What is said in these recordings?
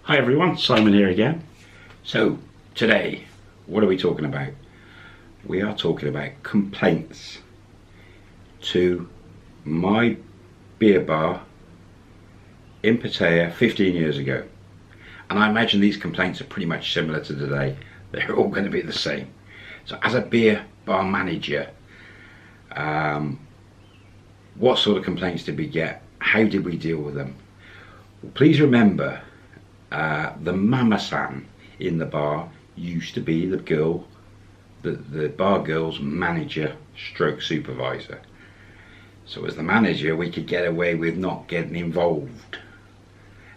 Hi everyone, Simon here again. So today, what are we talking about? We are talking about complaints to my beer bar in Pattaya 15 years ago. And I imagine these complaints are pretty much similar to today. They're all going to be the same. So as a beer bar manager, what sort of complaints did we get? How did we deal with them? Well, please remember, the mama-san in the bar used to be the girl, the bar girl's manager stroke supervisor. So as the manager, we could get away with not getting involved.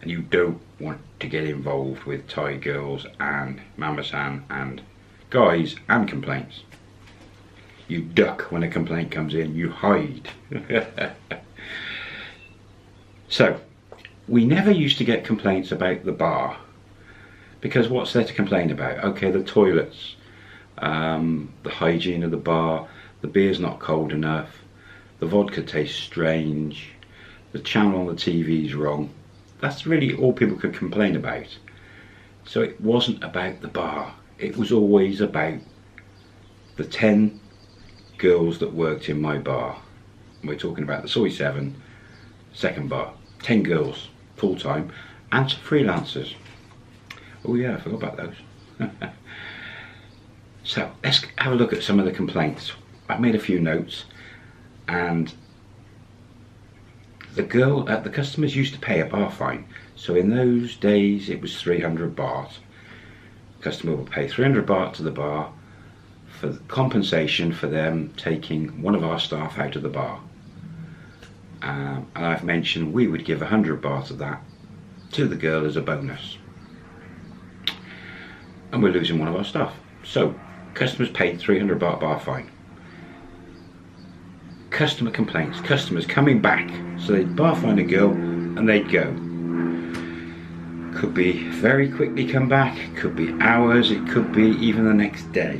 And you don't want to get involved with Thai girls and mama-san and guys and complaints. You duck when a complaint comes in, you hide. So, we never used to get complaints about the bar, because what's there to complain about? Okay, the toilets, the hygiene of the bar, the beer's not cold enough, the vodka tastes strange, the channel on the TV's wrong. That's really all people could complain about. So it wasn't about the bar, it was always about the 10 girls that worked in my bar. We're talking about the Soy 7 second bar. 10 girls full-time and some freelancers. Oh yeah, I forgot about those. So let's have a look at some of the complaints. I've made a few notes, and the customers used to pay a bar fine. So in those days it was 300 baht. Customer would pay 300 baht to the bar for compensation for them taking one of our staff out of the bar. And I've mentioned we would give 100 baht of that to the girl as a bonus. And we're losing one of our staff. So customers paid 300 baht bar fine. Customer complaints, customers coming back. So they'd bar fine a girl and they'd go. Could be very quickly come back, could be hours, it could be even the next day.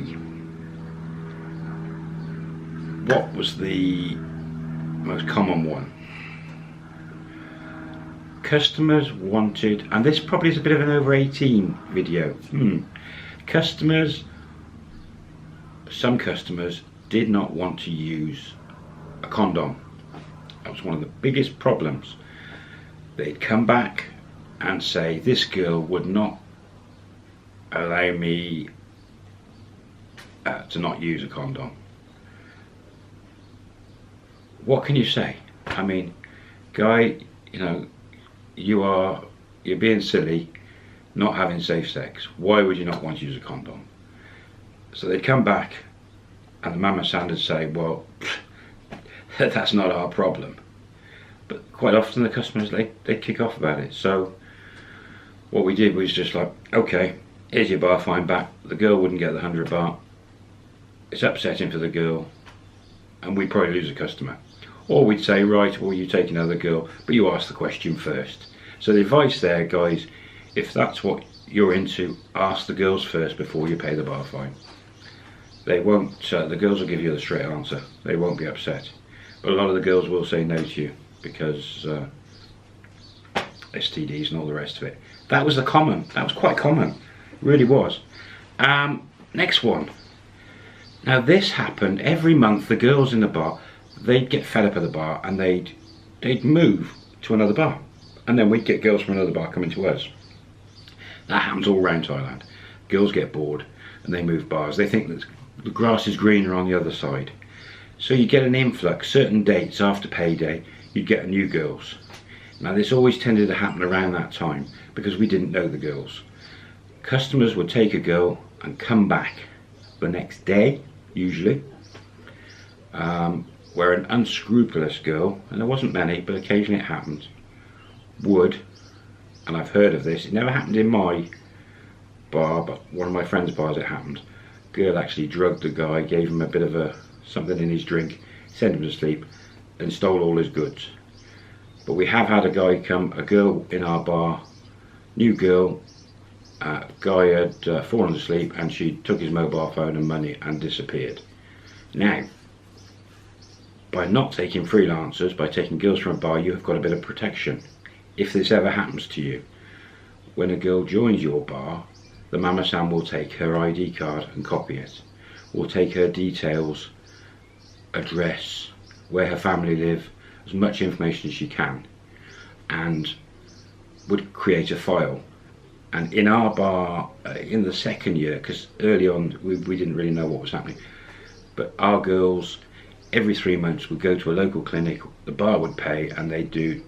What was the most common one? Customers wanted, and this probably is a bit of an over 18 video. Some customers did not want to use a condom. That was one of the biggest problems. They'd come back and say, this girl would not allow me to not use a condom. What can you say? I mean, guy, you know, you're being silly, not having safe sex. Why would you not want to use a condom? So they'd come back and the mama-san would say, well, that's not our problem. But quite often the customers, they'd kick off about it. So what we did was just like, okay, here's your bar fine back. The girl wouldn't get the 100 baht. It's upsetting for the girl, and we'd probably lose a customer. Or we'd say, right, well, you take another girl, but you ask the question first. So the advice there, guys, if that's what you're into, ask the girls first before you pay the bar fine. They won't, the girls will give you the straight answer. They won't be upset. But a lot of the girls will say no to you because STDs and all the rest of it. That was quite common, it really was. Next one. Now this happened every month. The girls in the bar, they'd get fed up at the bar and they'd move to another bar, and then we'd get girls from another bar coming to us. That happens all around Thailand. Girls get bored and they move bars. They think that the grass is greener on the other side. So you get an influx. Certain dates after payday, you'd get new girls. Now this always tended to happen around that time because we didn't know the girls. Customers would take a girl and come back the next day, usually, where an unscrupulous girl, and there wasn't many, but occasionally it happened, would, and I've heard of this, it never happened in my bar, but one of my friend's bars it happened. Girl actually drugged the guy, gave him a bit of something in his drink, sent him to sleep, and stole all his goods. But we have had a girl in our bar, new girl, guy had fallen asleep and she took his mobile phone and money and disappeared. Now, by not taking freelancers, by taking girls from a bar, you have got a bit of protection if this ever happens to you. when a girl joins your bar, the Mama San will take her ID card and copy it. Will take her details, address, where her family live, as much information as she can, and would create a file. And in our bar, in the second year, because early on we didn't really know what was happening, but our girls every 3 months would go to a local clinic, the bar would pay, and they'd do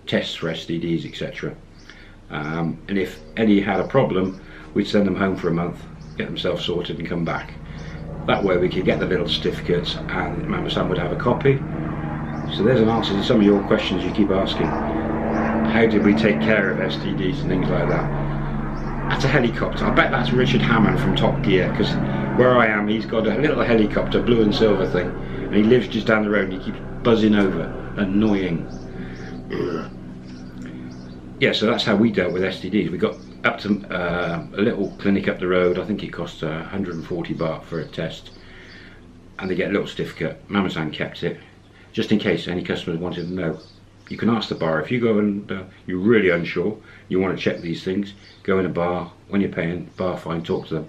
tests for STDs, etc. And if any had a problem, we'd send them home for a month, get themselves sorted and come back. That way we could get the little certificates and Mama San would have a copy. So there's an answer to some of your questions you keep asking. How did we take care of STDs and things like that? That's a helicopter. I bet that's Richard Hammond from Top Gear, because where I am, he's got a little helicopter, blue and silver thing, and he lives just down the road and he keeps buzzing over. Annoying. Ugh. Yeah, so that's how we dealt with STDs. We got up to a little clinic up the road. I think it cost 140 baht for a test, and they get a little certificate. Mama San kept it, just in case any customers wanted to know. You can ask the bar if you go and you're really unsure, you want to check these things, go in a bar, when you're paying, bar fine, talk to them.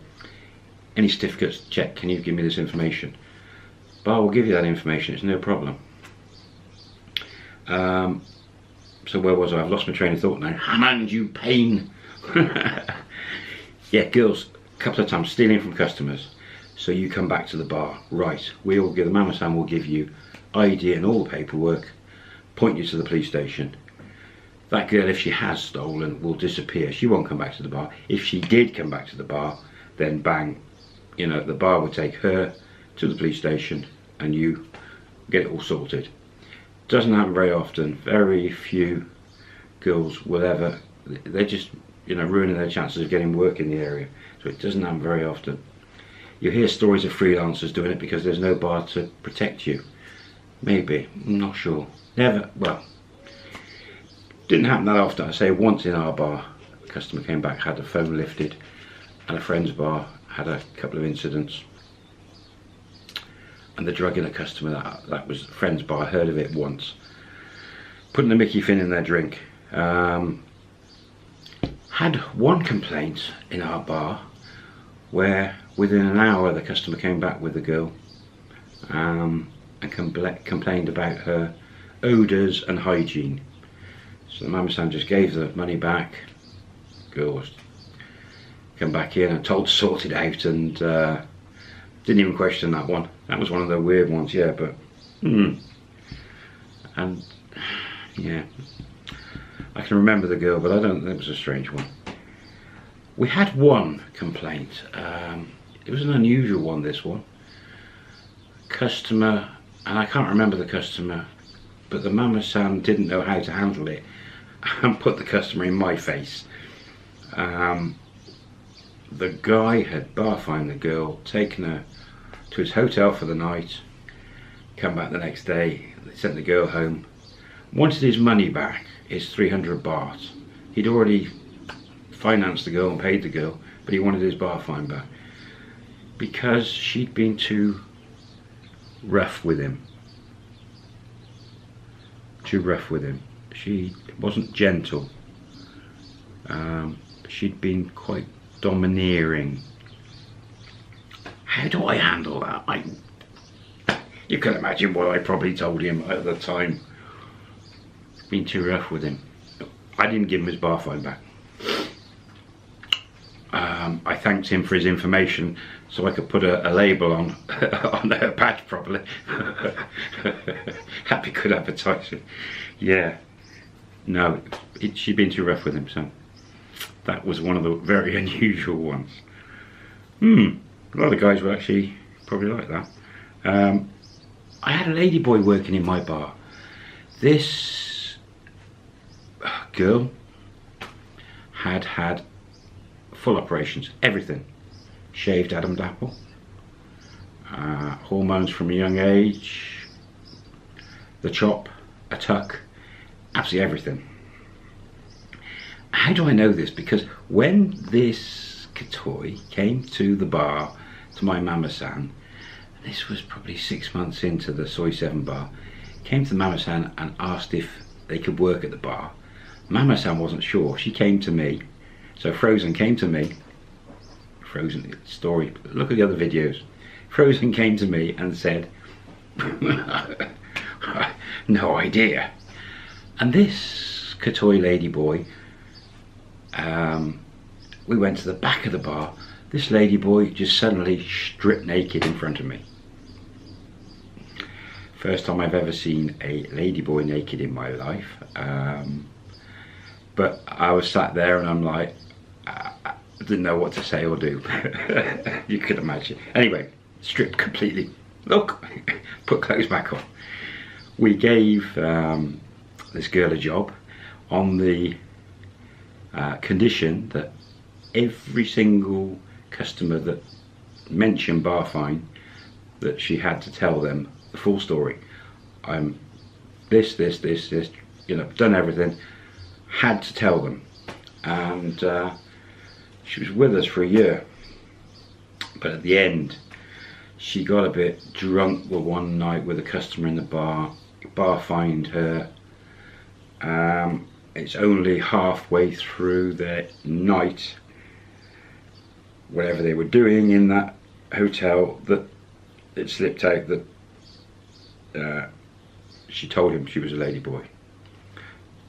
Any certificates, check, can you give me this information? Bar will give you that information, it's no problem. So where was I? I've lost my train of thought now. Hammond, you pain! Yeah, girls, a couple of times stealing from customers. So you come back to the bar, right, the Mama San will give you ID and all the paperwork, point you to the police station. That girl, if she has stolen, will disappear. She won't come back to the bar. If she did come back to the bar, then bang, you know, the bar would take her to the police station and you get it all sorted. Doesn't happen very often. Very few girls will ever, they're just, you know, ruining their chances of getting work in the area. So it doesn't happen very often. You hear stories of freelancers doing it because there's no bar to protect you. Maybe, I'm not sure. Never, well, didn't happen that often. I say once in our bar, a customer came back, had the phone lifted, and a friend's bar had a couple of incidents. And the drugging a customer, that was a friend's bar, I heard of it once. Putting the Mickey Finn in their drink. Had one complaint in our bar where within an hour the customer came back with the girl and complained about her odours and hygiene. So the Mama San just gave the money back. Girl was come back in and told to sort it out, and didn't even question that one. That was one of the weird ones, yeah, but and yeah, I can remember the girl, but I don't think it was a strange one. We had one complaint. It was an unusual one, this one. Customer, and I can't remember the customer, but the Mama San didn't know how to handle it and put the customer in my face. The guy had bar fined the girl, taken her to his hotel for the night, come back the next day, they sent the girl home, wanted his money back, his 300 baht. He'd already financed the girl and paid the girl, but he wanted his bar fine back because she'd been too rough with him. Too rough with him. She wasn't gentle. She'd been quite domineering. How do I handle that? You can imagine what I probably told him at the time. Been too rough with him. I didn't give him his bar fine back. I thanked him for his information so I could put a label on on her badge properly. That'd be good advertising. Yeah. No, she'd been too rough with him, so that was one of the very unusual ones. A lot of guys were actually probably like that. I had a ladyboy working in my bar. This girl had full operations, everything. Shaved Adam's apple, hormones from a young age, the chop, a tuck, absolutely everything. How do I know this? Because when this Katoi came to the bar, to my Mama San, this was probably 6 months into the Soy 7 bar, came to the Mama San and asked if they could work at the bar. Mama San wasn't sure. She came to me So Frozen came to me. Frozen story. Look at the other videos. Frozen came to me and said, "No idea." And this Katoy ladyboy, we went to the back of the bar. This ladyboy just suddenly stripped naked in front of me. First time I've ever seen a ladyboy naked in my life. But I was sat there and I'm like, I didn't know what to say or do. You could imagine. Anyway, stripped completely. Look, put clothes back on. We gave this girl a job on the condition that every single customer that mentioned bar fine, that she had to tell them the full story. I'm this, you know, done everything, had to tell them. And she was with us for a year, but at the end she got a bit drunk one night with a customer in the bar. Bar fined her. It's only halfway through the night, whatever they were doing in that hotel, that it slipped out that she told him she was a ladyboy.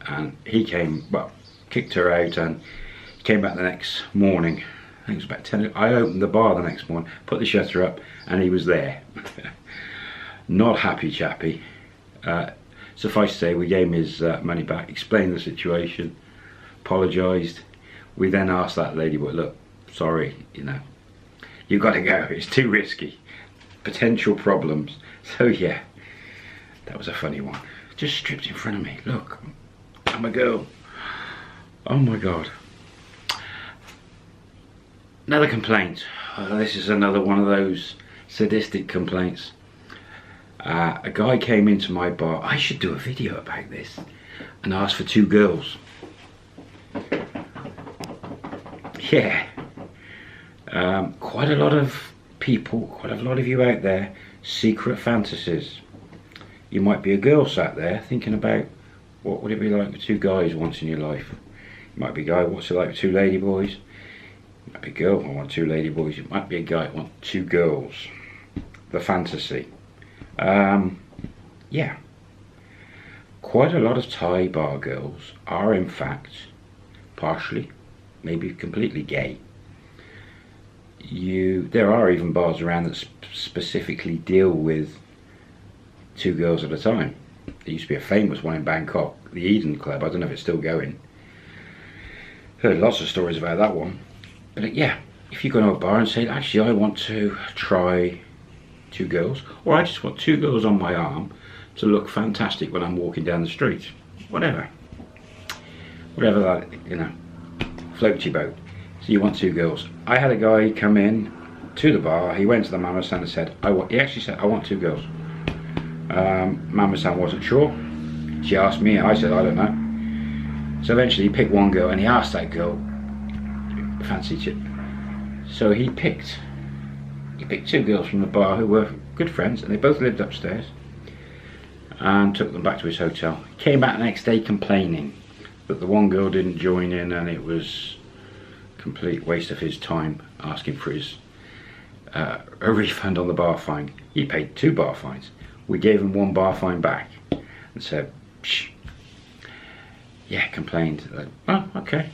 And he came, well, kicked her out, and came back the next morning. I think it was about 10. I opened the bar the next morning, put the shutter up, and he was there. Not happy chappy. Suffice to say, we gave him his money back, explained the situation, apologised. We then asked that ladyboy, look, sorry, you know, you've got to go, it's too risky, potential problems. So yeah, that was a funny one. Just stripped in front of me. Look, I'm a girl. Oh my God. Another complaint. This is another one of those sadistic complaints. A guy came into my bar. I should do a video about this, and asked for 2 girls. Yeah. Quite a lot of people, quite a lot of you out there, secret fantasies. You might be a girl sat there thinking about, what would it be like with 2 guys once in your life? You might be a guy, what's it like with 2 ladyboys? You might be a girl, I want 2 ladyboys. You might be a guy, I want 2 girls. The fantasy. Yeah. Quite a lot of Thai bar girls are in fact partially, maybe completely gay. There are even bars around that specifically deal with 2 girls at a time. There used to be a famous one in Bangkok, the Eden Club. I don't know if it's still going. Heard lots of stories about that one. But yeah, if you go to a bar and say, actually I want to try 2 girls, or I just want 2 girls on my arm to look fantastic when I'm walking down the street, whatever that, you know, float your boat. So you want 2 girls. I had a guy come in to the bar. He went to the mama san and said, he actually said, I want 2 girls. Mama san wasn't sure. She asked me, and I said, I don't know. So eventually he picked one girl, and he asked that girl, fancy chip. So he picked 2 girls from the bar who were good friends, and they both lived upstairs, and took them back to his hotel. Came back the next day complaining that the one girl didn't join in, and it was a complete waste of his time, asking for his a refund on the bar fine. He paid 2 bar fines. We gave him 1 bar fine back and said, psh. Yeah, complained. Like, oh, okay.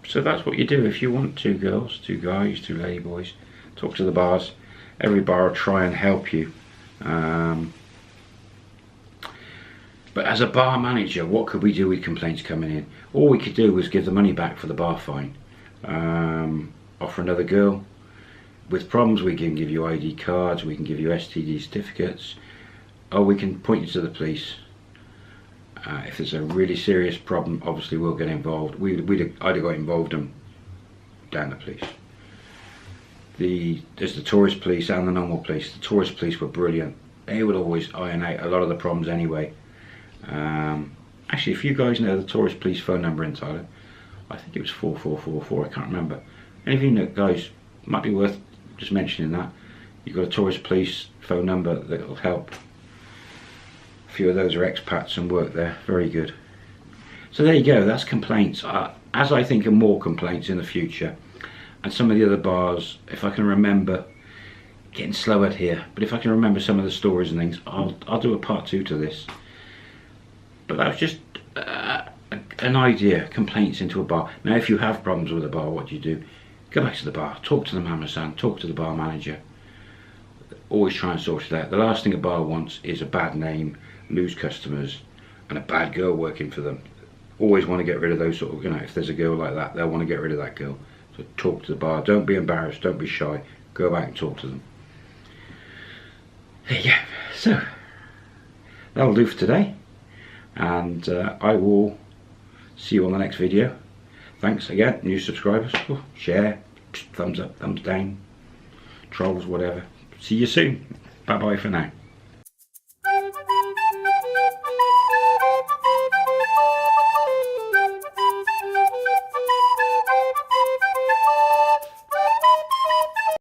So that's what you do if you want 2 girls, 2 guys, 2 ladyboys. Talk to the bars. Every bar will try and help you. But as a bar manager, what could we do with complaints coming in? All we could do was give the money back for the bar fine. Offer another girl. With problems, we can give you ID cards, we can give you STD certificates, or we can point you to the police. If there's a really serious problem, obviously we'll get involved. I'd have got involved and down the police. There's the tourist police and the normal police. The tourist police were brilliant. They would always iron out a lot of the problems anyway. Actually, if you guys know the tourist police phone number in Thailand, I think it was 4444, I can't remember. And if you know, guys, might be worth just mentioning that. You've got a tourist police phone number that will help. A few of those are expats and work there, very good. So there you go, that's complaints. as I think of more complaints in the future, and some of the other bars, if I can remember, getting slow at here, but if I can remember some of the stories and things, I'll do a part 2 to this. But that was just an idea, complaints into a bar. Now if you have problems with a bar, what do? Go back to the bar, talk to the mama-san, talk to the bar manager. Always try and sort it out. The last thing a bar wants is a bad name, lose customers, and a bad girl working for them. Always want to get rid of those sort of, if there's a girl like that, they'll want to get rid of that girl. So talk to the bar, don't be embarrassed, don't be shy, go back and talk to them. There you go. So, that'll do for today, and I will see you on the next video. Thanks again, new subscribers. Share, thumbs up, thumbs down, trolls, whatever. See you soon. Bye bye for now.